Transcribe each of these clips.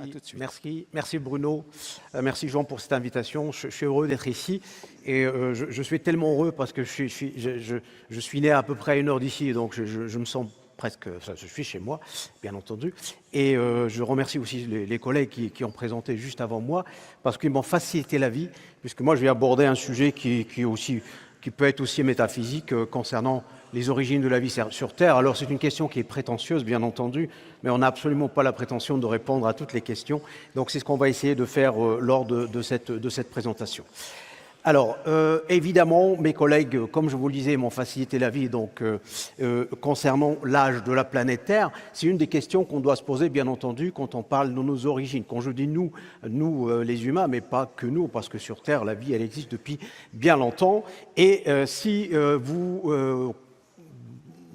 À tout de suite. Merci Bruno, merci Jean pour cette invitation. Je suis heureux d'être ici et je suis tellement heureux parce que je suis né à peu près à 1 heure d'ici, donc je me sens presque, enfin, je suis chez moi, bien entendu. Et je remercie aussi les collègues qui ont présenté juste avant moi parce qu'ils m'ont facilité la vie, puisque moi je vais aborder un sujet qui peut être aussi métaphysique concernant les origines de la vie sur Terre. Alors c'est une question qui est prétentieuse, bien entendu, mais on n'a absolument pas la prétention de répondre à toutes les questions. Donc c'est ce qu'on va essayer de faire lors de cette présentation. Alors, évidemment, mes collègues, comme je vous le disais, m'ont facilité la vie. Donc, concernant l'âge de la planète Terre, c'est une des questions qu'on doit se poser, bien entendu, quand on parle de nos origines. Quand je dis nous les humains, mais pas que nous, parce que sur Terre, la vie, elle existe depuis bien longtemps. Et si vous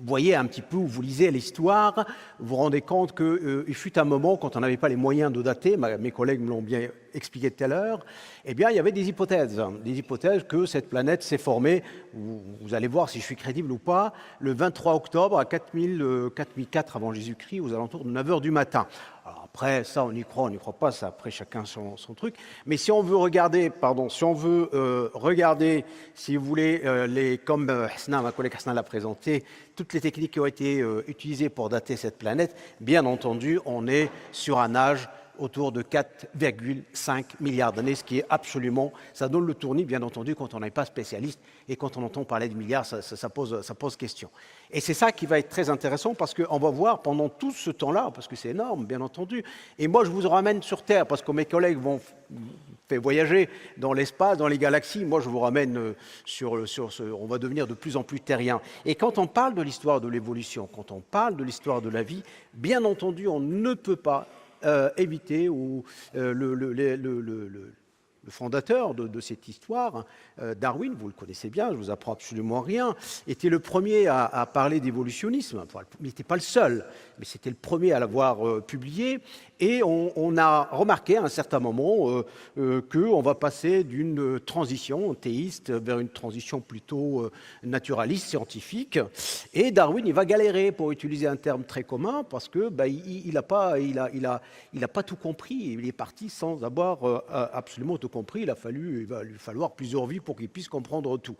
voyez un petit peu, vous lisez l'histoire, vous vous rendez compte qu'il fut un moment, quand on n'avait pas les moyens de dater, mes collègues me l'ont bien expliqué tout à l'heure, eh bien, il y avait des hypothèses que cette planète s'est formée, vous allez voir si je suis crédible ou pas, le 23 octobre à 4004 avant Jésus-Christ, aux alentours de 9 heures du matin. Alors après, ça, on y croit pas, ça, après chacun son truc. Mais si on veut regarder, si vous voulez, comme ma collègue Hasna l'a présenté, toutes les techniques qui ont été utilisées pour dater cette planète, bien entendu, on est sur un âge autour de 4,5 milliards d'années, ce qui est absolument, ça donne le tournis, bien entendu, quand on n'est pas spécialiste et quand on entend parler de milliards, ça pose question. Et c'est ça qui va être très intéressant parce qu'on va voir pendant tout ce temps-là, parce que c'est énorme, bien entendu, et moi je vous ramène sur Terre, parce que mes collègues vont faire voyager dans l'espace, dans les galaxies, moi je vous ramène on va devenir de plus en plus terrien. Et quand on parle de l'histoire de l'évolution, quand on parle de l'histoire de la vie, bien entendu, on ne peut pas éviter le fondateur de cette histoire, Darwin, vous le connaissez bien, je ne vous apprends absolument rien, était le premier à parler d'évolutionnisme. Enfin, il n'était pas le seul, mais c'était le premier à l'avoir publié. Et on a remarqué à un certain moment qu'on va passer d'une transition théiste vers une transition plutôt naturaliste, scientifique. Et Darwin, il va galérer, pour utiliser un terme très commun, parce que il n'a pas tout compris. Il est parti sans avoir absolument tout compris. Il va lui falloir plusieurs vies pour qu'il puisse comprendre tout.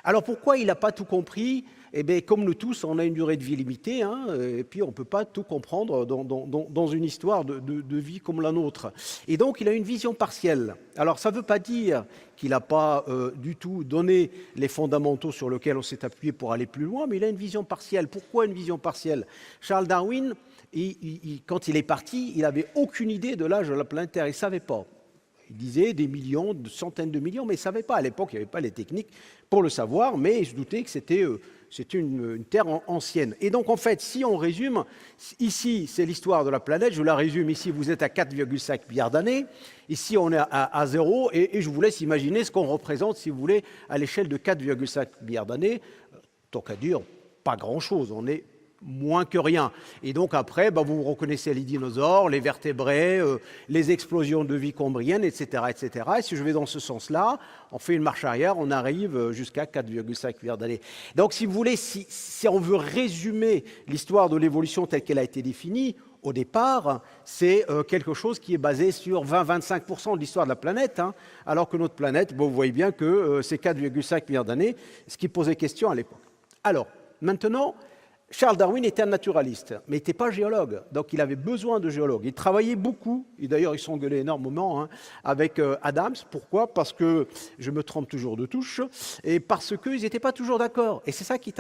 Alors pourquoi il n'a pas tout compris ? Eh bien, comme nous tous, on a une durée de vie limitée, et puis on ne peut pas tout comprendre dans une histoire de vie comme la nôtre. Et donc, il a une vision partielle. Alors, ça ne veut pas dire qu'il n'a pas du tout donné les fondamentaux sur lesquels on s'est appuyé pour aller plus loin, mais il a une vision partielle. Pourquoi une vision partielle ? Charles Darwin, quand il est parti, il n'avait aucune idée de l'âge de la planète Terre, il ne savait pas. Il disait des millions, de centaines de millions, mais il ne savait pas. À l'époque, il n'y avait pas les techniques pour le savoir, mais il se doutait que c'était une Terre ancienne. Et donc, en fait, si on résume, ici, c'est l'histoire de la planète. Je la résume ici, vous êtes à 4,5 milliards d'années. Ici, on est à 0. Et je vous laisse imaginer ce qu'on représente, si vous voulez, à l'échelle de 4,5 milliards d'années. Tant qu'à dire, pas grand-chose. On est moins que rien. Et donc après, vous reconnaissez les dinosaures, les vertébrés, les explosions de vie cambrienne, etc., etc. Et si je vais dans ce sens-là, on fait une marche arrière, on arrive jusqu'à 4,5 milliards d'années. Donc si vous voulez, si on veut résumer l'histoire de l'évolution telle qu'elle a été définie, au départ, c'est quelque chose qui est basé sur 20-25% de l'histoire de la planète, alors que notre planète, vous voyez bien que c'est 4,5 milliards d'années, ce qui posait question à l'époque. Alors, maintenant, Charles Darwin était un naturaliste, mais il n'était pas géologue, donc il avait besoin de géologues. Il travaillait beaucoup, et d'ailleurs ils s'engueulaient énormément avec Adams. Pourquoi ? Parce que, je me trompe toujours de touche, et parce qu'ils n'étaient pas toujours d'accord. Et c'est ça qui est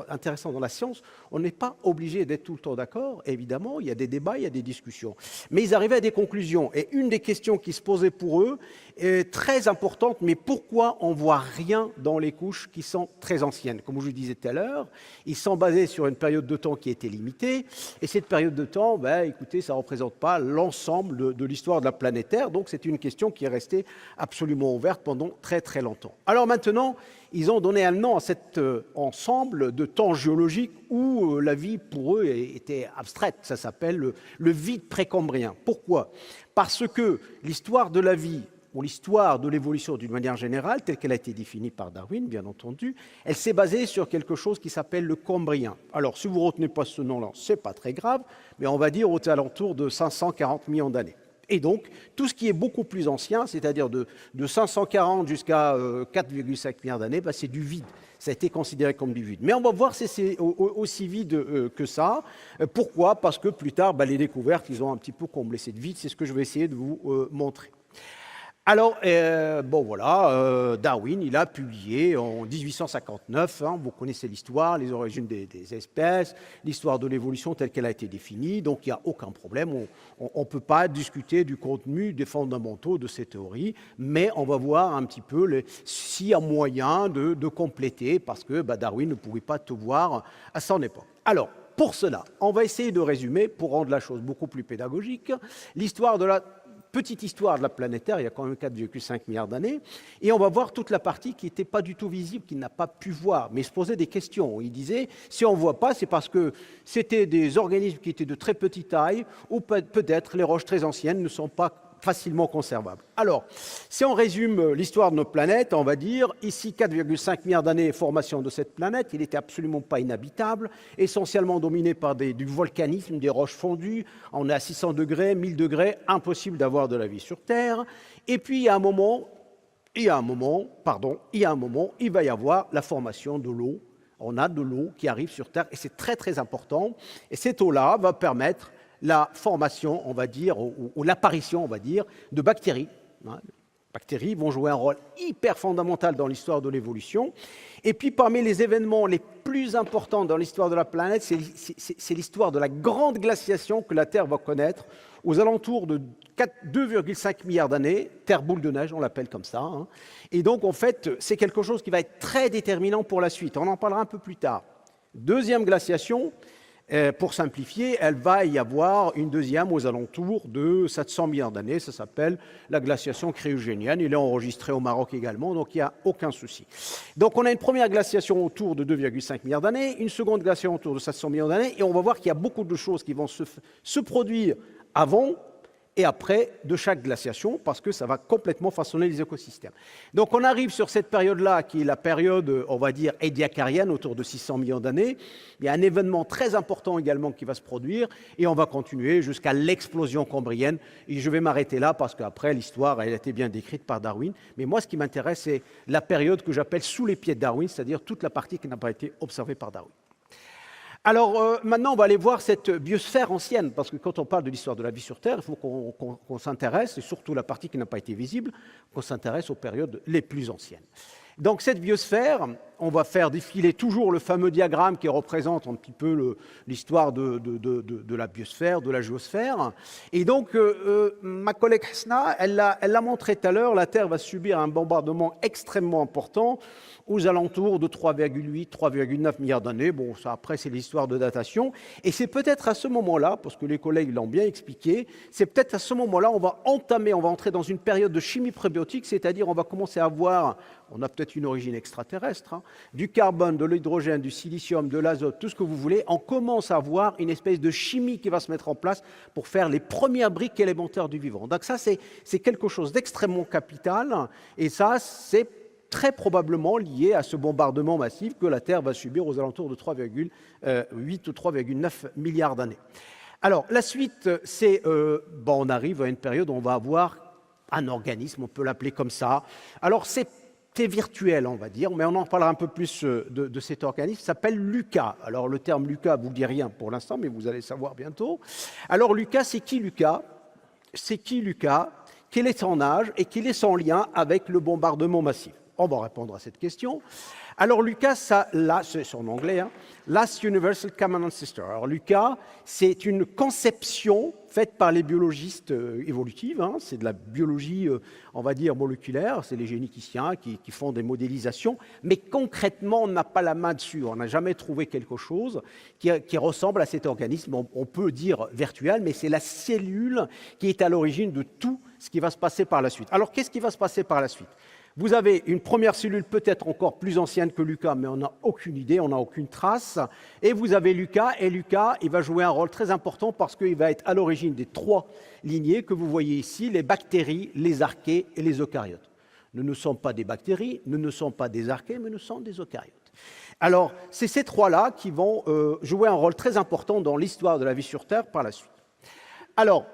intéressant dans la science, on n'est pas obligé d'être tout le temps d'accord, évidemment, il y a des débats, il y a des discussions. Mais ils arrivaient à des conclusions, et une des questions qui se posait pour eux est très importante, mais pourquoi on ne voit rien dans les couches qui sont très anciennes ? Comme je vous disais tout à l'heure, ils sont basés sur une période de temps qui était limitée, et cette période de temps, écoutez, ça ne représente pas l'ensemble de l'histoire de la planète Terre, donc c'est une question qui est restée absolument ouverte pendant très très longtemps. Alors maintenant, ils ont donné un nom à cet ensemble de temps géologique où la vie pour eux était abstraite, ça s'appelle le vide précambrien. Pourquoi ? Parce que l'histoire de la vie, ou l'histoire de l'évolution d'une manière générale, telle qu'elle a été définie par Darwin, bien entendu, elle s'est basée sur quelque chose qui s'appelle le Cambrien. Alors, si vous ne retenez pas ce nom-là, ce n'est pas très grave, mais on va dire aux alentours de 540 millions d'années. Et donc, tout ce qui est beaucoup plus ancien, c'est-à-dire de 540 jusqu'à 4,5 milliards d'années, ben, c'est du vide. Ça a été considéré comme du vide. Mais on va voir si c'est aussi vide que ça. Pourquoi? Parce que plus tard, ben, les découvertes, ils ont un petit peu comblé cette vide. C'est ce que je vais essayer de vous montrer. Alors, bon voilà, Darwin, il a publié en 1859, hein, vous connaissez l'histoire, les origines des espèces, l'histoire de l'évolution telle qu'elle a été définie, donc il n'y a aucun problème, on ne peut pas discuter du contenu des fondamentaux de ces théories, mais on va voir un petit peu s'il y a moyen de compléter, parce que bah, Darwin ne pouvait pas tout voir à son époque. Alors, pour cela, on va essayer de résumer, pour rendre la chose beaucoup plus pédagogique, l'histoire de la petite histoire de la planète Terre, il y a quand même 4,5 milliards d'années, et on va voir toute la partie qui n'était pas du tout visible, qu'il n'a pas pu voir, mais il se posait des questions. Il disait, si on ne voit pas, c'est parce que c'était des organismes qui étaient de très petite taille, ou peut-être les roches très anciennes ne sont pas facilement conservables. Alors, si on résume l'histoire de notre planète, on va dire, ici 4,5 milliards d'années, formation de cette planète, il n'était absolument pas inhabitable, essentiellement dominé par du volcanisme, des roches fondues, on est à 600 degrés, 1000 degrés, impossible d'avoir de la vie sur Terre, et puis il y a un moment, il va y avoir la formation de l'eau. On a de l'eau qui arrive sur Terre, et c'est très très important, et cette eau-là va permettre la formation, on va dire, ou l'apparition, on va dire, de bactéries. Les bactéries vont jouer un rôle hyper fondamental dans l'histoire de l'évolution. Et puis, parmi les événements les plus importants dans l'histoire de la planète, c'est l'histoire de la grande glaciation que la Terre va connaître aux alentours de 2,5 milliards d'années, Terre boule de neige, on l'appelle comme ça. Hein. Et donc, en fait, c'est quelque chose qui va être très déterminant pour la suite. On en parlera un peu plus tard. Deuxième glaciation, pour simplifier, elle va y avoir une deuxième aux alentours de 700 milliards d'années. Ça s'appelle la glaciation cryogénienne. Il est enregistré au Maroc également, donc il n'y a aucun souci. Donc on a une première glaciation autour de 2,5 milliards d'années, une seconde glaciation autour de 700 milliards d'années, et on va voir qu'il y a beaucoup de choses qui vont se produire avant et après de chaque glaciation, parce que ça va complètement façonner les écosystèmes. Donc on arrive sur cette période-là, qui est la période, on va dire, édiacarienne, autour de 600 millions d'années. Il y a un événement très important également qui va se produire, et on va continuer jusqu'à l'explosion cambrienne. Et je vais m'arrêter là, parce qu'après, l'histoire, elle a été bien décrite par Darwin. Mais moi, ce qui m'intéresse, c'est la période que j'appelle sous les pieds de Darwin, c'est-à-dire toute la partie qui n'a pas été observée par Darwin. Alors maintenant, on va aller voir cette biosphère ancienne, parce que quand on parle de l'histoire de la vie sur Terre, il faut qu'on s'intéresse, et surtout la partie qui n'a pas été visible, qu'on s'intéresse aux périodes les plus anciennes. Donc cette biosphère, on va faire défiler toujours le fameux diagramme qui représente un petit peu l'histoire de la biosphère, de la géosphère. Et donc, ma collègue Hasna, elle l'a montré tout à l'heure, la Terre va subir un bombardement extrêmement important aux alentours de 3,8, 3,9 milliards d'années. Bon, ça après, c'est l'histoire de datation. Et c'est peut-être à ce moment-là, parce que les collègues l'ont bien expliqué, c'est peut-être à ce moment-là, on va entrer dans une période de chimie prébiotique, c'est-à-dire on va commencer à voir, on a peut-être une origine extraterrestre, hein, du carbone, de l'hydrogène, du silicium, de l'azote, tout ce que vous voulez, on commence à voir une espèce de chimie qui va se mettre en place pour faire les premières briques élémentaires du vivant. Donc ça, c'est quelque chose d'extrêmement capital, et ça, c'est très probablement lié à ce bombardement massif que la Terre va subir aux alentours de 3,8 ou 3,9 milliards d'années. Alors, la suite, c'est, on arrive à une période où on va avoir un organisme, on peut l'appeler comme ça. Alors, c'est virtuel, on va dire, mais on en parlera un peu plus de cet organisme, s'appelle Lucas. Alors, le terme Lucas ne vous dit rien pour l'instant, mais vous allez savoir bientôt. Alors, Lucas, c'est qui Lucas? C'est qui Lucas? Quel est son âge et quel est son lien avec le bombardement massif? On va répondre à cette question. Alors, Lucas, c'est son anglais, hein, Last Universal Common Ancestor. Alors, Lucas, c'est une conception faite par les biologistes évolutifs, hein, c'est de la biologie, on va dire, moléculaire, c'est les généticiens qui font des modélisations, mais concrètement, on n'a pas la main dessus, on n'a jamais trouvé quelque chose qui ressemble à cet organisme, on peut dire virtuel, mais c'est la cellule qui est à l'origine de tout ce qui va se passer par la suite. Alors, qu'est-ce qui va se passer par la suite? Vous avez une première cellule peut-être encore plus ancienne que Lucas, mais on n'a aucune idée, on n'a aucune trace. Et vous avez Lucas, et Lucas, il va jouer un rôle très important parce qu'il va être à l'origine des trois lignées que vous voyez ici, les bactéries, les archées et les eucaryotes. Nous ne sommes pas des bactéries, nous ne sommes pas des archées, mais nous sommes des eucaryotes. Alors, c'est ces trois-là qui vont jouer un rôle très important dans l'histoire de la vie sur Terre par la suite. Alors,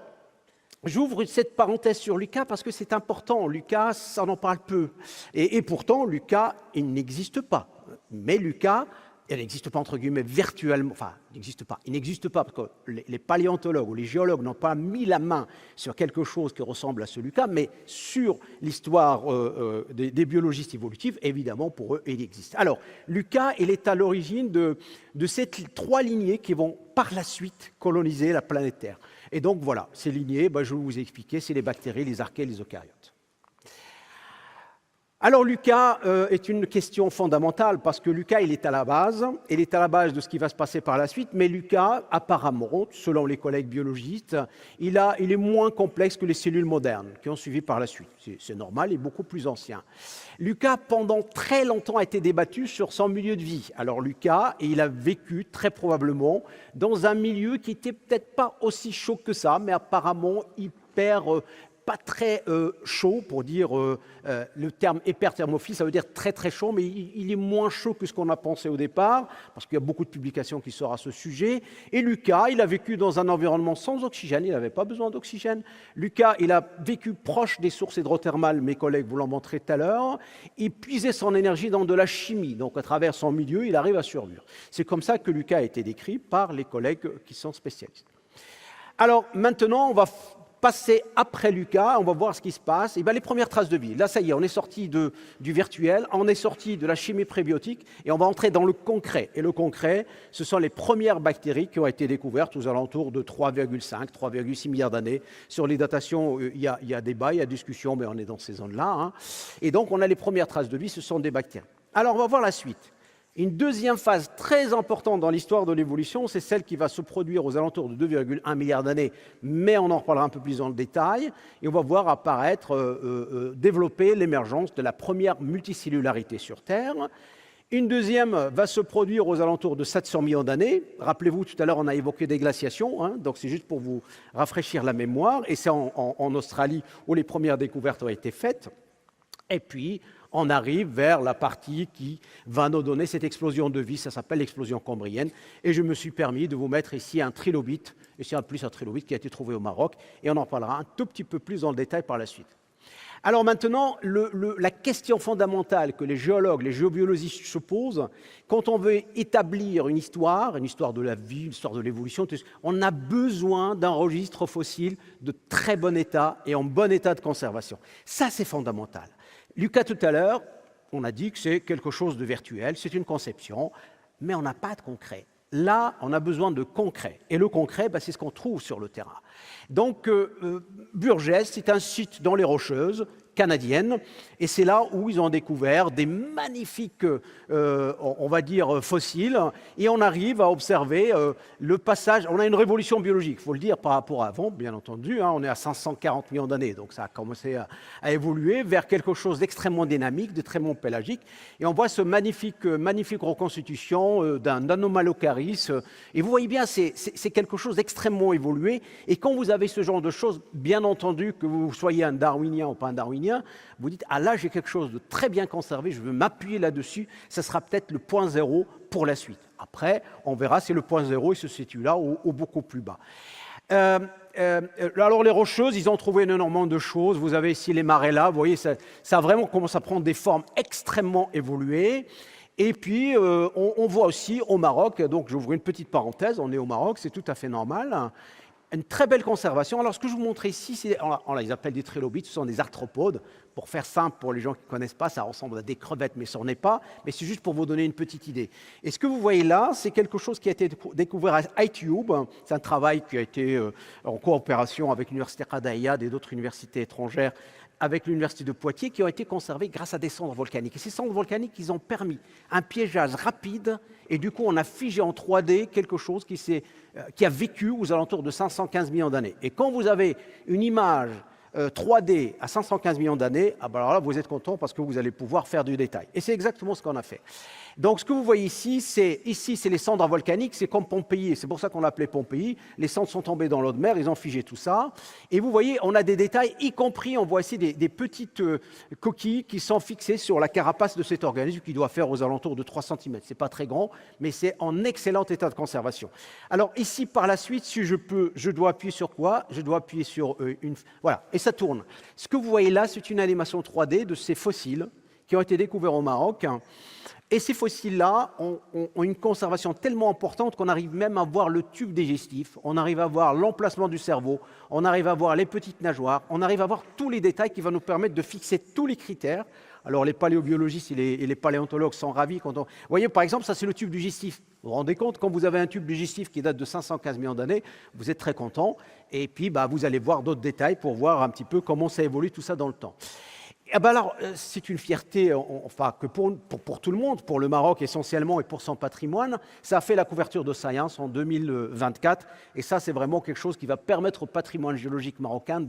J'ouvre cette parenthèse sur Lucas parce que c'est important. Lucas, ça en parle peu. Et pourtant, Lucas, il n'existe pas. Mais Lucas, il n'existe pas entre guillemets virtuellement. Enfin, il n'existe pas parce que les paléontologues ou les géologues n'ont pas mis la main sur quelque chose qui ressemble à ce Lucas, mais sur l'histoire des biologistes évolutifs, évidemment, pour eux, il existe. Alors, Lucas, il est à l'origine de ces 3 lignées qui vont par la suite coloniser la planète Terre. Et donc voilà, ces lignées, je vais vous expliquer, c'est les bactéries, les archées, les eucaryotes. Alors Lucas est une question fondamentale parce que Lucas, il est à la base de ce qui va se passer par la suite, mais Lucas, apparemment, selon les collègues biologistes, il est moins complexe que les cellules modernes qui ont suivi par la suite. C'est normal, il est beaucoup plus ancien. Lucas, pendant très longtemps, a été débattu sur son milieu de vie. Alors Lucas, il a vécu très probablement dans un milieu qui n'était peut-être pas aussi chaud que ça, mais apparemment hyper pas très chaud, pour dire le terme hyperthermophile, ça veut dire très très chaud, mais il est moins chaud que ce qu'on a pensé au départ, parce qu'il y a beaucoup de publications qui sortent à ce sujet. Et Lucas, il a vécu dans un environnement sans oxygène, il n'avait pas besoin d'oxygène. Lucas, il a vécu proche des sources hydrothermales, mes collègues vous l'ont montré tout à l'heure. Il puisait son énergie dans de la chimie, donc à travers son milieu, il arrive à survivre. C'est comme ça que Lucas a été décrit par les collègues qui sont spécialistes. Alors maintenant, on va passer après Lucas, on va voir ce qui se passe. Et bien, les premières traces de vie. Là, ça y est, on est sorti du virtuel, on est sorti de la chimie prébiotique et on va entrer dans le concret. Et le concret, ce sont les premières bactéries qui ont été découvertes aux alentours de 3,5, 3,6 milliards d'années. Sur les datations, il y a débat, il y a discussion, mais on est dans ces zones-là. Et donc, on a les premières traces de vie, ce sont des bactéries. Alors, on va voir la suite. Une deuxième phase très importante dans l'histoire de l'évolution, c'est celle qui va se produire aux alentours de 2,1 milliards d'années, mais on en reparlera un peu plus dans le détail, et on va voir apparaître, développer l'émergence de la première multicellularité sur Terre. Une deuxième va se produire aux alentours de 700 millions d'années. Rappelez-vous, tout à l'heure, on a évoqué des glaciations, donc c'est juste pour vous rafraîchir la mémoire, et c'est en Australie où les premières découvertes ont été faites. Et puis, on arrive vers la partie qui va nous donner cette explosion de vie, ça s'appelle l'explosion cambrienne. Et je me suis permis de vous mettre ici un trilobite, et c'est en plus un trilobite qui a été trouvé au Maroc, et on en parlera un tout petit peu plus dans le détail par la suite. Alors maintenant, la question fondamentale que les géologues, les géobiologistes se posent, quand on veut établir une histoire de la vie, une histoire de l'évolution, on a besoin d'un registre fossile de très bon état et en bon état de conservation. Ça, c'est fondamental. Lucas, tout à l'heure, on a dit que c'est quelque chose de virtuel, c'est une conception, mais on n'a pas de concret. Là, on a besoin de concret. Et le concret, c'est ce qu'on trouve sur le terrain. Donc, Burgess, c'est un site dans les Rocheuses canadiennes, et c'est là où ils ont découvert des magnifiques, on va dire, fossiles, et on arrive à observer le passage. On a une révolution biologique, il faut le dire, par rapport à avant, bien entendu, on est à 540 millions d'années, donc ça a commencé à évoluer vers quelque chose d'extrêmement dynamique, d'extrêmement pélagique, et on voit ce magnifique reconstitution d'un Anomalocaris, et vous voyez bien, c'est quelque chose d'extrêmement évolué, et quand vous avez ce genre de choses, bien entendu, que vous soyez un darwinien ou pas un darwinien, vous dites, ah là j'ai quelque chose de très bien conservé, je veux m'appuyer là-dessus, ça sera peut-être le point zéro pour la suite. Après, on verra si le point zéro il se situe là ou beaucoup plus bas. Alors les Rocheuses, ils ont trouvé énormément de choses, vous avez ici les marais là, vous voyez, ça vraiment commence à prendre des formes extrêmement évoluées. Et puis, on voit aussi au Maroc, donc j'ouvre une petite parenthèse, on est au Maroc, c'est tout à fait normal, une très belle conservation. Alors, ce que je vous montre ici, on les appelle des trilobites, ce sont des arthropodes. Pour faire simple, pour les gens qui ne connaissent pas, ça ressemble à des crevettes, mais ça n'en est pas. Mais c'est juste pour vous donner une petite idée. Et ce que vous voyez là, c'est quelque chose qui a été découvert à iTube. C'est un travail qui a été en coopération avec l'Université Qada'iyad et d'autres universités étrangères, avec l'Université de Poitiers, qui ont été conservés grâce à des cendres volcaniques. Et ces cendres volcaniques, ils ont permis un piégeage rapide, et du coup, on a figé en 3D quelque chose qui a vécu aux alentours de 515 millions d'années. Et quand vous avez une image 3D à 515 millions d'années, ah ben alors là, vous êtes content parce que vous allez pouvoir faire du détail. Et c'est exactement ce qu'on a fait. Donc, ce que vous voyez ici, c'est les cendres volcaniques, c'est comme Pompéi, et c'est pour ça qu'on l'appelait Pompéi. Les cendres sont tombées dans l'eau de mer, ils ont figé tout ça. Et vous voyez, on a des détails, y compris, on voit ici des petites coquilles qui sont fixées sur la carapace de cet organisme qui doit faire aux alentours de 3 cm. C'est pas très grand, mais c'est en excellent état de conservation. Alors ici, par la suite, si je dois appuyer sur quoi? Je dois appuyer sur voilà, et ça tourne. Ce que vous voyez là, c'est une animation 3D de ces fossiles qui ont été découverts au Maroc. Et ces fossiles-là ont une conservation tellement importante qu'on arrive même à voir le tube digestif, on arrive à voir l'emplacement du cerveau, on arrive à voir les petites nageoires, on arrive à voir tous les détails qui vont nous permettre de fixer tous les critères. Alors les paléobiologistes et les paléontologues sont ravis quand on... Vous voyez, par exemple, ça c'est le tube digestif. Vous vous rendez compte, quand vous avez un tube digestif qui date de 515 millions d'années, vous êtes très content. Et puis, vous allez voir d'autres détails pour voir un petit peu comment ça évolue tout ça dans le temps. Eh ben alors, c'est une fierté, enfin, que pour tout le monde, pour le Maroc essentiellement et pour son patrimoine. Ça a fait la couverture de Science en 2024, et ça, c'est vraiment quelque chose qui va permettre au patrimoine géologique marocain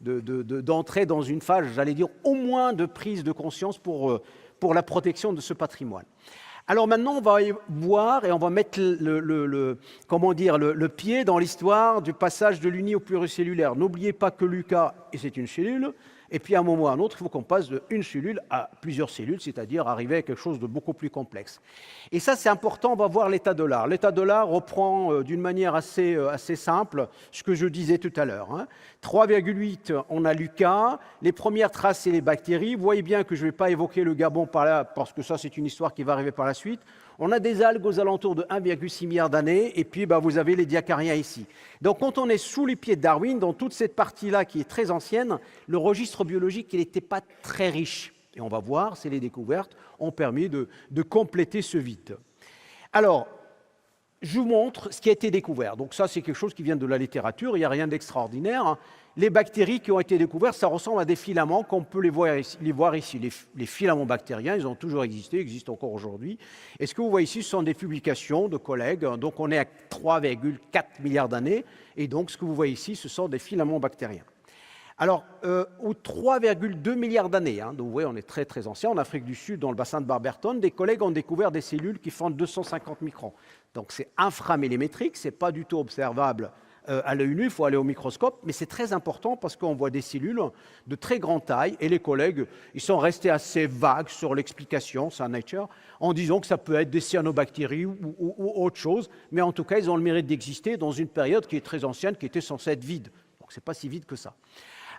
d'entrer dans une phase, j'allais dire, au moins de prise de conscience pour la protection de ce patrimoine. Alors maintenant, on va voir et on va mettre le pied dans l'histoire du passage de l'uni au pluricellulaire. N'oubliez pas que Lucas, c'est une cellule. Et puis, à un moment ou à un autre, il faut qu'on passe d'une cellule à plusieurs cellules, c'est-à-dire arriver à quelque chose de beaucoup plus complexe. Et ça, c'est important, on va voir l'état de l'art. L'état de l'art reprend d'une manière assez simple ce que je disais tout à l'heure. 3,8, on a Lucas. Les premières traces, c'est les bactéries. Vous voyez bien que je ne vais pas évoquer le Gabon par là, parce que ça, c'est une histoire qui va arriver par la suite. On a des algues aux alentours de 1,6 milliard d'années, et puis vous avez les diacariens ici. Donc quand on est sous les pieds de Darwin, dans toute cette partie-là qui est très ancienne, le registre biologique n'était pas très riche. Et on va voir si les découvertes ont permis de compléter ce vide. Alors, je vous montre ce qui a été découvert. Donc ça, c'est quelque chose qui vient de la littérature, il n'y a rien d'extraordinaire. Les bactéries qui ont été découvertes, ça ressemble à des filaments, comme on peut les voir ici. Les filaments bactériens, ils ont toujours existé, existent encore aujourd'hui. Et ce que vous voyez ici, ce sont des publications de collègues. Donc on est à 3,4 milliards d'années. Et donc ce que vous voyez ici, ce sont des filaments bactériens. Alors, aux 3,2 milliards d'années, donc vous voyez, on est très très ancien, en Afrique du Sud, dans le bassin de Barberton, des collègues ont découvert des cellules qui font 250 microns. Donc c'est inframillimétrique, ce n'est pas du tout observable à l'œil nu, il faut aller au microscope, mais c'est très important parce qu'on voit des cellules de très grande taille, et les collègues, ils sont restés assez vagues sur l'explication, c'est un Nature, en disant que ça peut être des cyanobactéries ou autre chose, mais en tout cas, ils ont le mérite d'exister dans une période qui est très ancienne, qui était censée être vide. Donc c'est pas si vide que ça.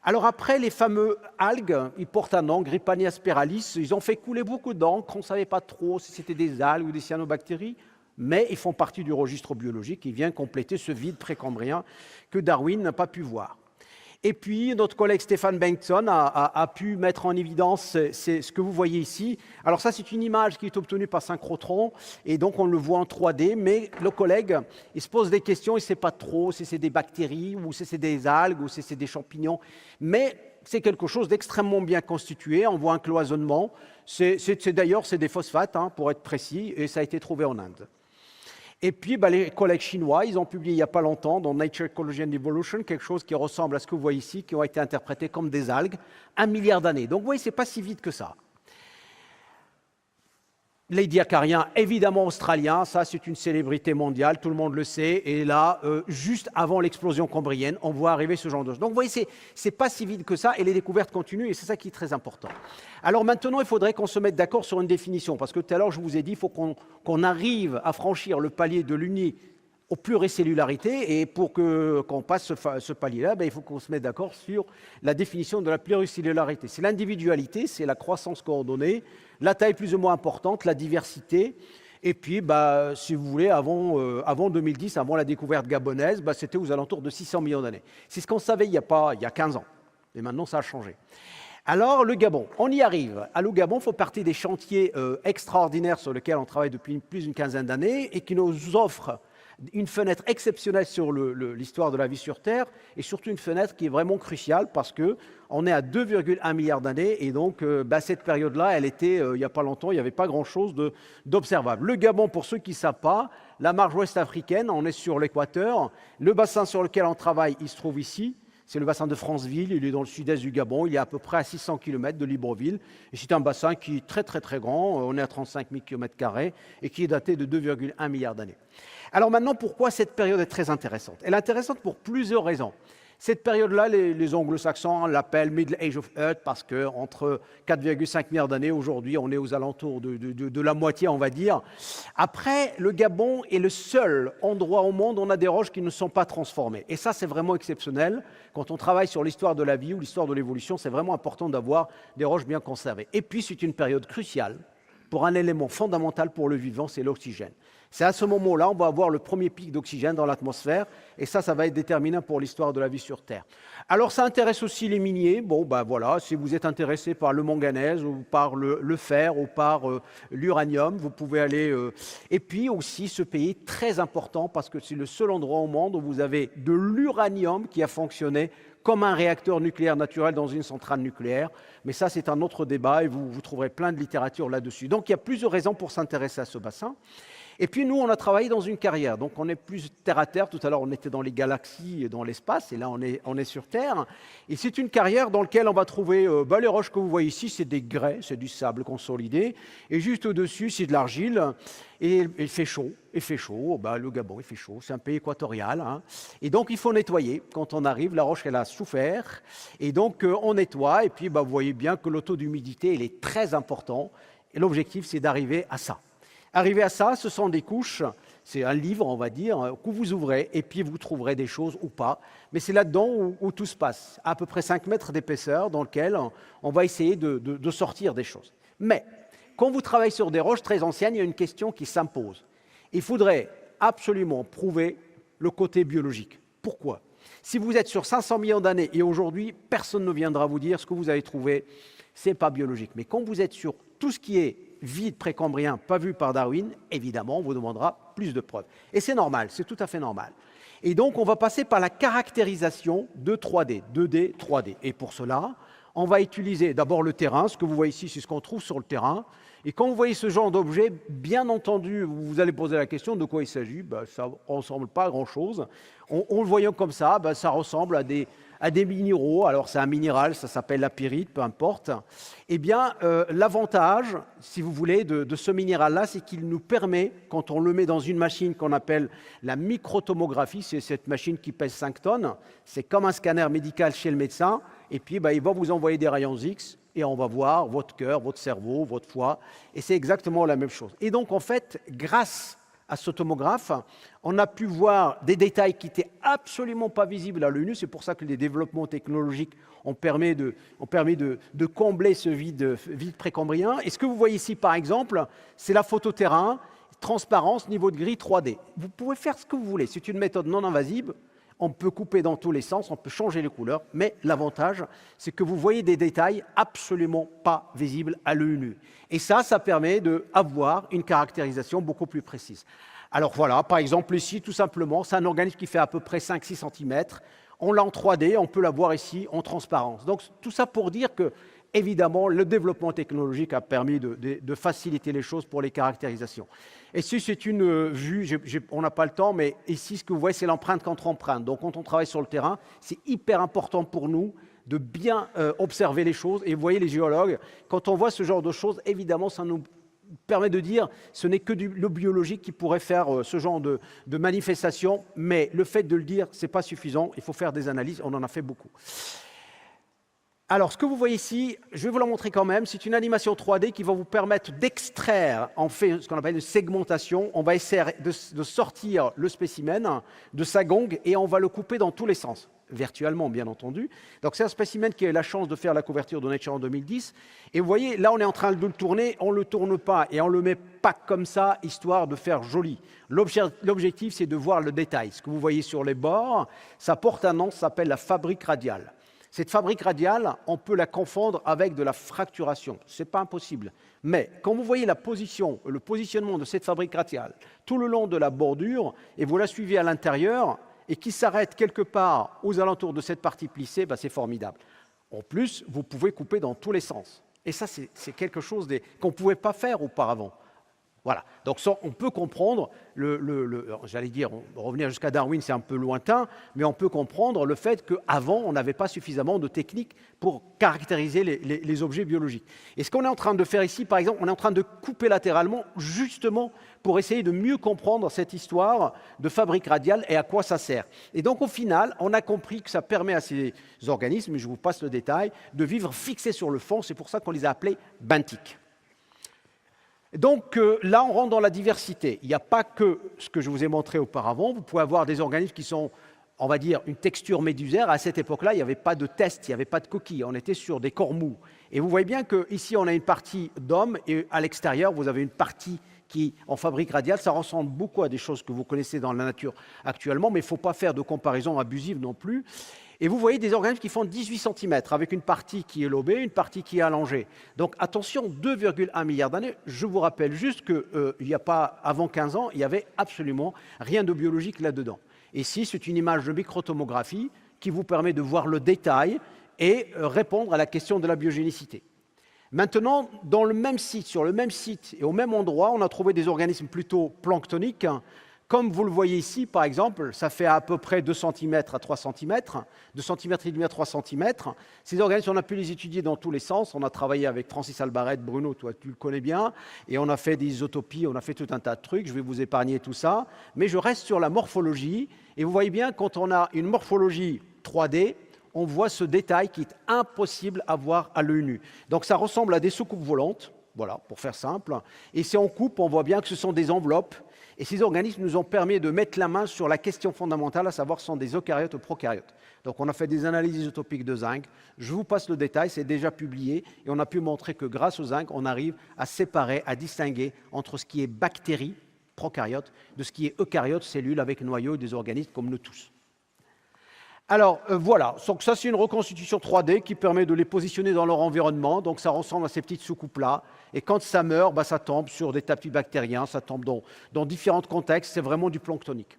Alors après, les fameux algues, ils portent un nom, Grippania spiralis, ils ont fait couler beaucoup d'encre, on ne savait pas trop si c'était des algues ou des cyanobactéries, mais ils font partie du registre biologique qui vient compléter ce vide précambrien que Darwin n'a pas pu voir. Et puis, notre collègue Stefan Bengtsson a pu mettre en évidence ce que vous voyez ici. Alors ça, c'est une image qui est obtenue par synchrotron, et donc on le voit en 3D, mais le collègue, il se pose des questions, il ne sait pas trop si c'est des bactéries, ou si c'est des algues, ou si c'est des champignons, mais c'est quelque chose d'extrêmement bien constitué, on voit un cloisonnement. D'ailleurs, c'est des phosphates, pour être précis, et ça a été trouvé en Inde. Et puis, les collègues chinois, ils ont publié il n'y a pas longtemps dans Nature Ecology and Evolution quelque chose qui ressemble à ce que vous voyez ici, qui ont été interprétés comme des algues, 1 milliard d'années. Donc, vous voyez, ce n'est pas si vite que ça. Les diacariens, évidemment australiens, ça c'est une célébrité mondiale, tout le monde le sait. Et là, juste avant l'explosion cambrienne, on voit arriver ce genre de choses. Donc vous voyez, c'est pas si vite que ça, et les découvertes continuent, et c'est ça qui est très important. Alors maintenant, il faudrait qu'on se mette d'accord sur une définition, parce que tout à l'heure, je vous ai dit, il faut qu'on arrive à franchir le palier de l'uni aux pluricellularités, et pour qu'on passe ce palier-là, il faut qu'on se mette d'accord sur la définition de la pluricellularité. C'est l'individualité, c'est la croissance coordonnée, la taille plus ou moins importante, la diversité, et puis, si vous voulez, avant 2010, avant la découverte gabonaise, c'était aux alentours de 600 millions d'années. C'est ce qu'on savait il y a 15 ans, et maintenant ça a changé. Alors, le Gabon, on y arrive. Le Gabon fait partie des chantiers extraordinaires sur lesquels on travaille depuis plus d'une quinzaine d'années, et qui nous offrent une fenêtre exceptionnelle sur l'histoire de la vie sur Terre, et surtout une fenêtre qui est vraiment cruciale parce qu'on est à 2,1 milliards d'années, et donc cette période-là, elle était, il n'y a pas longtemps, il n'y avait pas grand-chose d'observable. Le Gabon, pour ceux qui ne savent pas, la marge ouest africaine, on est sur l'équateur, le bassin sur lequel on travaille, il se trouve ici, C'est le bassin de Franceville, il est dans le sud-est du Gabon, il est à peu près à 600 km de Libreville. Et c'est un bassin qui est très très très grand, on est à 35 000 km² et qui est daté de 2,1 milliards d'années. Alors maintenant, pourquoi cette période est très intéressante? Elle est intéressante pour plusieurs raisons. Cette période-là, les anglo-saxons l'appellent Middle Age of Earth parce qu'entre 4,5 milliards d'années, aujourd'hui, on est aux alentours de la moitié, on va dire. Après, le Gabon est le seul endroit au monde où on a des roches qui ne sont pas transformées. Et ça, c'est vraiment exceptionnel. Quand on travaille sur l'histoire de la vie ou l'histoire de l'évolution, c'est vraiment important d'avoir des roches bien conservées. Et puis, c'est une période cruciale pour un élément fondamental pour le vivant, c'est l'oxygène. C'est à ce moment-là, on va avoir le premier pic d'oxygène dans l'atmosphère, et ça va être déterminant pour l'histoire de la vie sur Terre. Alors, ça intéresse aussi les miniers. Bon, ben voilà, si vous êtes intéressé par le manganèse, ou par le fer, ou par l'uranium, vous pouvez aller... Et puis aussi, ce pays est très important, parce que c'est le seul endroit au monde où vous avez de l'uranium qui a fonctionné comme un réacteur nucléaire naturel dans une centrale nucléaire. Mais ça, c'est un autre débat, et vous trouverez plein de littérature là-dessus. Donc, il y a plusieurs raisons pour s'intéresser à ce bassin. Et puis nous, on a travaillé dans une carrière, donc on est plus terre à terre. Tout à l'heure, on était dans les galaxies et dans l'espace, et là, on est sur Terre. Et c'est une carrière dans laquelle on va trouver les roches que vous voyez ici, c'est des grès, c'est du sable consolidé, et juste au-dessus, c'est de l'argile, et il fait chaud. Le Gabon, il fait chaud, c'est un pays équatorial, hein. Et donc, il faut nettoyer. Quand on arrive, la roche, elle a souffert, et donc on nettoie, et puis vous voyez bien que le taux d'humidité, il est très important, et l'objectif, c'est d'arriver à ça. Arrivé à ça, ce sont des couches, c'est un livre, on va dire, que vous ouvrez et puis vous trouverez des choses ou pas. Mais c'est là-dedans où tout se passe, à peu près 5 mètres d'épaisseur, dans lequel on va essayer de sortir des choses. Mais quand vous travaillez sur des roches très anciennes, il y a une question qui s'impose. Il faudrait absolument prouver le côté biologique. Pourquoi? Si vous êtes sur 500 millions d'années et aujourd'hui, personne ne viendra vous dire ce que vous avez trouvé, ce n'est pas biologique. Mais quand vous êtes sur tout ce qui est vide précambrien, pas vu par Darwin, évidemment, on vous demandera plus de preuves. Et c'est normal, c'est tout à fait normal. Et donc, on va passer par la caractérisation de 3D, 2D, 3D. Et pour cela, on va utiliser d'abord le terrain. Ce que vous voyez ici, c'est ce qu'on trouve sur le terrain. Et quand vous voyez ce genre d'objet, bien entendu, vous allez poser la question de quoi il s'agit. Ça ne ressemble pas à grand-chose. En le voyant comme ça, ça ressemble à des minéraux. Alors, c'est un minéral, ça s'appelle la pyrite, peu importe. Eh bien, l'avantage, si vous voulez, de ce minéral-là, c'est qu'il nous permet, quand on le met dans une machine qu'on appelle la microtomographie, c'est cette machine qui pèse 5 tonnes, c'est comme un scanner médical chez le médecin, et puis il va vous envoyer des rayons X, et on va voir votre cœur, votre cerveau, votre foie, et c'est exactement la même chose. Et donc, en fait, grâce à ce tomographe, on a pu voir des détails qui n'étaient absolument pas visibles à l'œil nu. C'est pour ça que les développements technologiques ont permis de combler ce vide précambrien. Et ce que vous voyez ici, par exemple, c'est la photo terrain, transparence, niveau de gris 3D. Vous pouvez faire ce que vous voulez. C'est une méthode non invasive. On peut couper dans tous les sens, on peut changer les couleurs, mais l'avantage, c'est que vous voyez des détails absolument pas visibles à l'œil nu. Et ça permet d'avoir une caractérisation beaucoup plus précise. Alors voilà, par exemple ici, tout simplement, c'est un organisme qui fait à peu près 5-6 cm. On l'a en 3D, on peut la voir ici en transparence. Donc tout ça pour dire que, évidemment, le développement technologique a permis de faciliter les choses pour les caractérisations. Et si c'est une vue, on n'a pas le temps, mais ici, ce que vous voyez, c'est l'empreinte contre empreinte. Donc, quand on travaille sur le terrain, c'est hyper important pour nous de bien observer les choses. Et vous voyez, les géologues, quand on voit ce genre de choses, évidemment, ça nous permet de dire ce n'est que le biologique qui pourrait faire ce genre de manifestation. Mais le fait de le dire, ce n'est pas suffisant. Il faut faire des analyses. On en a fait beaucoup. Alors, ce que vous voyez ici, je vais vous la montrer quand même, c'est une animation 3D qui va vous permettre d'extraire, en fait, ce qu'on appelle une segmentation. On va essayer de sortir le spécimen de sa gangue et on va le couper dans tous les sens, virtuellement, bien entendu. Donc, c'est un spécimen qui a eu la chance de faire la couverture de Nature en 2010. Et vous voyez, là, on est en train de le tourner, on ne le tourne pas et on ne le met pas comme ça, histoire de faire joli. L'objectif, c'est de voir le détail. Ce que vous voyez sur les bords, ça porte un nom, ça s'appelle la fabrique radiale. Cette fabrique radiale, on peut la confondre avec de la fracturation. Ce n'est pas impossible. Mais quand vous voyez la position, le positionnement de cette fabrique radiale tout le long de la bordure, et vous la suivez à l'intérieur, et qui s'arrête quelque part aux alentours de cette partie plissée, c'est formidable. En plus, vous pouvez couper dans tous les sens. Et ça, c'est quelque chose qu'on ne pouvait pas faire auparavant. Voilà, donc ça, on peut comprendre, j'allais dire, revenir jusqu'à Darwin, c'est un peu lointain, mais on peut comprendre le fait qu'avant, on n'avait pas suffisamment de techniques pour caractériser les objets biologiques. Et ce qu'on est en train de faire ici, par exemple, on est en train de couper latéralement, justement pour essayer de mieux comprendre cette histoire de fabrique radiale et à quoi ça sert. Et donc, au final, on a compris que ça permet à ces organismes, je vous passe le détail, de vivre fixés sur le fond, c'est pour ça qu'on les a appelés benthiques. Donc là, on rentre dans la diversité. Il n'y a pas que ce que je vous ai montré auparavant. Vous pouvez avoir des organismes qui sont, on va dire, une texture médusaire. À cette époque-là, il n'y avait pas de test, il n'y avait pas de coquilles. On était sur des corps mous. Et vous voyez bien qu'ici, on a une partie d'homme et à l'extérieur, vous avez une partie qui, en fabrique radiale, ça ressemble beaucoup à des choses que vous connaissez dans la nature actuellement, mais il ne faut pas faire de comparaison abusive non plus. Et vous voyez des organismes qui font 18 cm, avec une partie qui est lobée, une partie qui est allongée. Donc attention, 2,1 milliards d'années, je vous rappelle juste qu'il n'y a pas, avant 15 ans, il n'y avait absolument rien de biologique là-dedans. Ici, c'est une image de microtomographie qui vous permet de voir le détail et répondre à la question de la biogénicité. Maintenant, dans le même site, sur le même site et au même endroit, on a trouvé des organismes plutôt planctoniques. Comme vous le voyez ici, par exemple, ça fait à peu près 2 cm à 3 cm, 2 cm et demi à 3 cm. Ces organismes, on a pu les étudier dans tous les sens. On a travaillé avec Francis Albaret, Bruno, toi tu le connais bien, et on a fait des isotopies, on a fait tout un tas de trucs. Je vais vous épargner tout ça, mais je reste sur la morphologie. Et vous voyez bien, quand on a une morphologie 3D, on voit ce détail qui est impossible à voir à l'œil nu. Donc ça ressemble à des soucoupes volantes, voilà, pour faire simple. Et si on coupe, on voit bien que ce sont des enveloppes. Et ces organismes nous ont permis de mettre la main sur la question fondamentale, à savoir sont des eucaryotes ou prokaryotes. Donc on a fait des analyses isotopiques de zinc. Je vous passe le détail, c'est déjà publié. Et on a pu montrer que grâce au zinc, on arrive à séparer, à distinguer entre ce qui est bactéries, prokaryotes, de ce qui est eucaryotes, cellules avec noyau et des organismes comme nous tous. Alors voilà, donc ça c'est une reconstitution 3D qui permet de les positionner dans leur environnement, donc ça ressemble à ces petites soucoupes-là, et quand ça meurt, bah, ça tombe sur des tapis bactériens, ça tombe dans différents contextes, c'est vraiment du planctonique.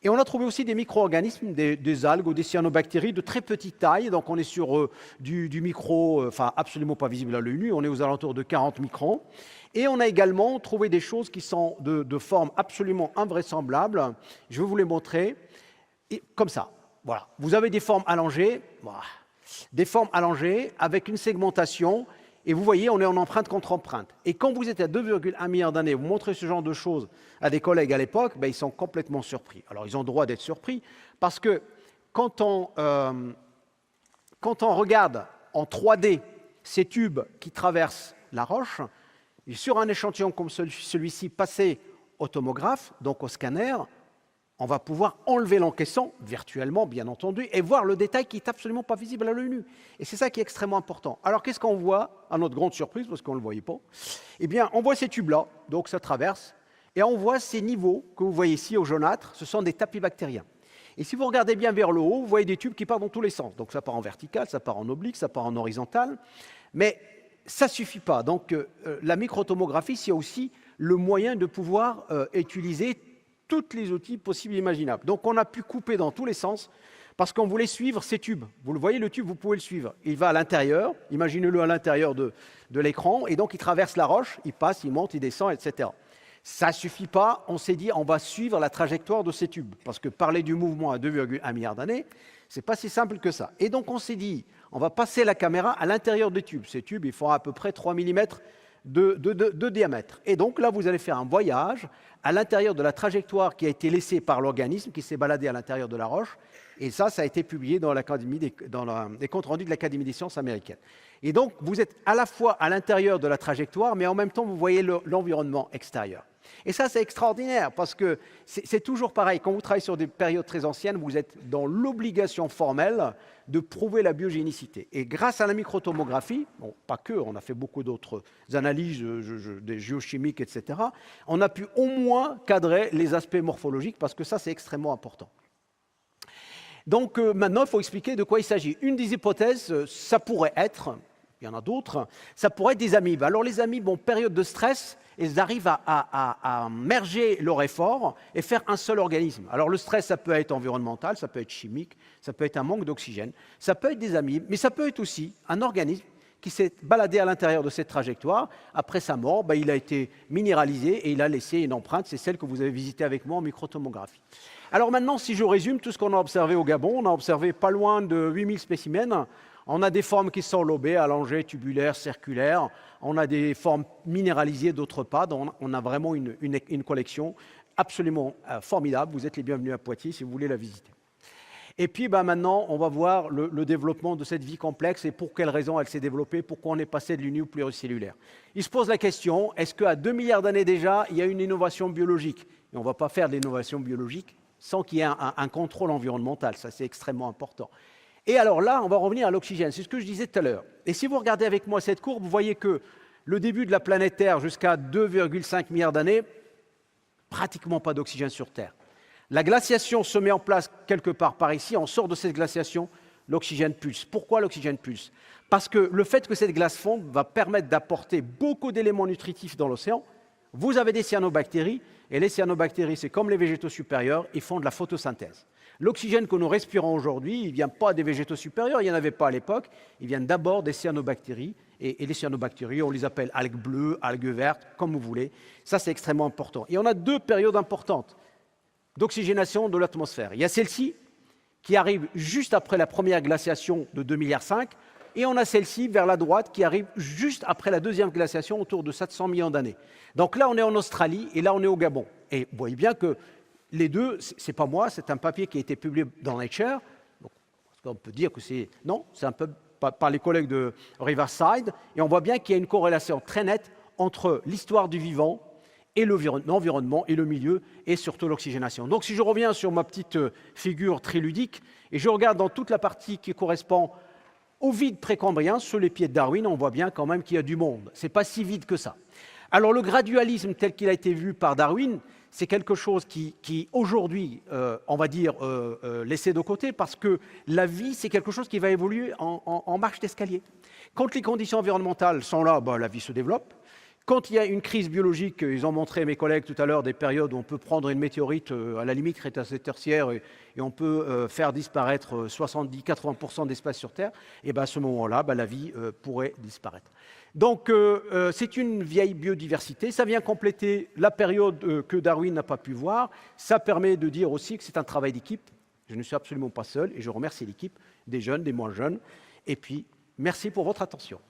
Et on a trouvé aussi des micro-organismes, des algues ou des cyanobactéries de très petite taille, donc on est sur du micro, enfin absolument pas visible à l'œil nu, on est aux alentours de 40 microns, et on a également trouvé des choses qui sont de forme absolument invraisemblable, je vais vous les montrer, et comme ça. Voilà, vous avez des formes allongées avec une segmentation, et vous voyez, on est en empreinte contre empreinte. Et quand vous êtes à 2,1 milliards d'années, vous montrez ce genre de choses à des collègues à l'époque, ben, ils sont complètement surpris. Alors, ils ont le droit d'être surpris, parce que quand on regarde en 3D ces tubes qui traversent la roche, et sur un échantillon comme celui-ci passé au tomographe, donc au scanner, on va pouvoir enlever l'encaissant, virtuellement bien entendu, et voir le détail qui n'est absolument pas visible à l'œil nu. Et c'est ça qui est extrêmement important. Alors qu'est-ce qu'on voit, à notre grande surprise, parce qu'on ne le voyait pas? Eh bien, on voit ces tubes-là, donc ça traverse, et on voit ces niveaux que vous voyez ici au jaunâtre, ce sont des tapis bactériens. Et si vous regardez bien vers le haut, vous voyez des tubes qui partent dans tous les sens. Donc ça part en vertical, ça part en oblique, ça part en horizontal, mais ça ne suffit pas. Donc la microtomographie, c'est aussi le moyen de pouvoir utiliser tous les outils possibles et imaginables. Donc on a pu couper dans tous les sens parce qu'on voulait suivre ces tubes. Vous le voyez, le tube, vous pouvez le suivre. Il va à l'intérieur, imaginez-le à l'intérieur de l'écran, et donc il traverse la roche, il passe, il monte, il descend, etc. Ça ne suffit pas, on s'est dit on va suivre la trajectoire de ces tubes, parce que parler du mouvement à 2,1 milliards d'années, ce n'est pas si simple que ça. Et donc on s'est dit, on va passer la caméra à l'intérieur des tubes. Ces tubes, ils font à peu près 3 mm de diamètre. Et donc là, vous allez faire un voyage à l'intérieur de la trajectoire qui a été laissée par l'organisme qui s'est baladé à l'intérieur de la roche. Et ça a été publié dans les comptes rendus de l'Académie des sciences américaines. Et donc, vous êtes à la fois à l'intérieur de la trajectoire, mais en même temps, vous voyez l'environnement extérieur. Et ça, c'est extraordinaire, parce que c'est toujours pareil. Quand vous travaillez sur des périodes très anciennes, vous êtes dans l'obligation formelle de prouver la biogénicité. Et grâce à la microtomographie, bon, pas que, on a fait beaucoup d'autres analyses, des géochimiques, etc., on a pu au moins cadrer les aspects morphologiques, parce que ça, c'est extrêmement important. Donc maintenant, il faut expliquer de quoi il s'agit. Une des hypothèses, ça pourrait être, il y en a d'autres, ça pourrait être des amibes. Alors les amibes, en période de stress, elles arrivent à merger leur effort et faire un seul organisme. Alors le stress, ça peut être environnemental, ça peut être chimique, ça peut être un manque d'oxygène, ça peut être des amibes, mais ça peut être aussi un organisme qui s'est baladé à l'intérieur de cette trajectoire. Après sa mort, il a été minéralisé et il a laissé une empreinte. C'est celle que vous avez visitée avec moi en microtomographie. Alors maintenant, si je résume tout ce qu'on a observé au Gabon, on a observé pas loin de 8000 spécimens. On a des formes qui sont lobées, allongées, tubulaires, circulaires. On a des formes minéralisées, d'autres pas. Donc on a vraiment une collection absolument formidable. Vous êtes les bienvenus à Poitiers si vous voulez la visiter. Et puis maintenant, on va voir le développement de cette vie complexe et pour quelles raisons elle s'est développée, pourquoi on est passé de l'uni au pluricellulaire. Il se pose la question, est-ce qu'à 2 milliards d'années déjà, il y a une innovation biologique? Et on ne va pas faire de l'innovation biologique sans qu'il y ait un contrôle environnemental. Ça, c'est extrêmement important. Et alors là, on va revenir à l'oxygène. C'est ce que je disais tout à l'heure. Et si vous regardez avec moi cette courbe, vous voyez que le début de la planète Terre jusqu'à 2,5 milliards d'années, pratiquement pas d'oxygène sur Terre. La glaciation se met en place quelque part par ici, on sort de cette glaciation, l'oxygène pulse. Pourquoi l'oxygène pulse? Parce que le fait que cette glace fonde va permettre d'apporter beaucoup d'éléments nutritifs dans l'océan. Vous avez des cyanobactéries, et les cyanobactéries, c'est comme les végétaux supérieurs, ils font de la photosynthèse. L'oxygène que nous respirons aujourd'hui, il ne vient pas des végétaux supérieurs, il n'y en avait pas à l'époque, il vient d'abord des cyanobactéries, et les cyanobactéries, on les appelle algues bleues, algues vertes, comme vous voulez. Ça, c'est extrêmement important. Et on a deux périodes importantes d'oxygénation de l'atmosphère. Il y a celle-ci qui arrive juste après la première glaciation de 2,5 milliards, et on a celle-ci vers la droite qui arrive juste après la deuxième glaciation autour de 700 millions d'années. Donc là, on est en Australie et là, on est au Gabon. Et vous voyez bien que les deux, c'est pas moi, c'est un papier qui a été publié dans Nature. Donc, on peut dire que c'est... Non, c'est un peu par les collègues de Riverside. Et on voit bien qu'il y a une corrélation très nette entre l'histoire du vivant et l'environnement et le milieu, et surtout l'oxygénation. Donc si je reviens sur ma petite figure très ludique, et je regarde dans toute la partie qui correspond au vide précambrien, sous les pieds de Darwin, on voit bien quand même qu'il y a du monde. Ce n'est pas si vide que ça. Alors le gradualisme tel qu'il a été vu par Darwin, c'est quelque chose qui aujourd'hui, on va dire, laissé de côté, parce que la vie, c'est quelque chose qui va évoluer en marche d'escalier. Quand les conditions environnementales sont là, la vie se développe. Quand il y a une crise biologique, ils ont montré, mes collègues tout à l'heure, des périodes où on peut prendre une météorite à la limite crétacé-tertiaire et on peut faire disparaître 70-80% d'espèces sur Terre, et à ce moment-là, la vie pourrait disparaître. Donc c'est une vieille biodiversité, ça vient compléter la période que Darwin n'a pas pu voir, ça permet de dire aussi que c'est un travail d'équipe, je ne suis absolument pas seul et je remercie l'équipe, des jeunes, des moins jeunes, et puis merci pour votre attention.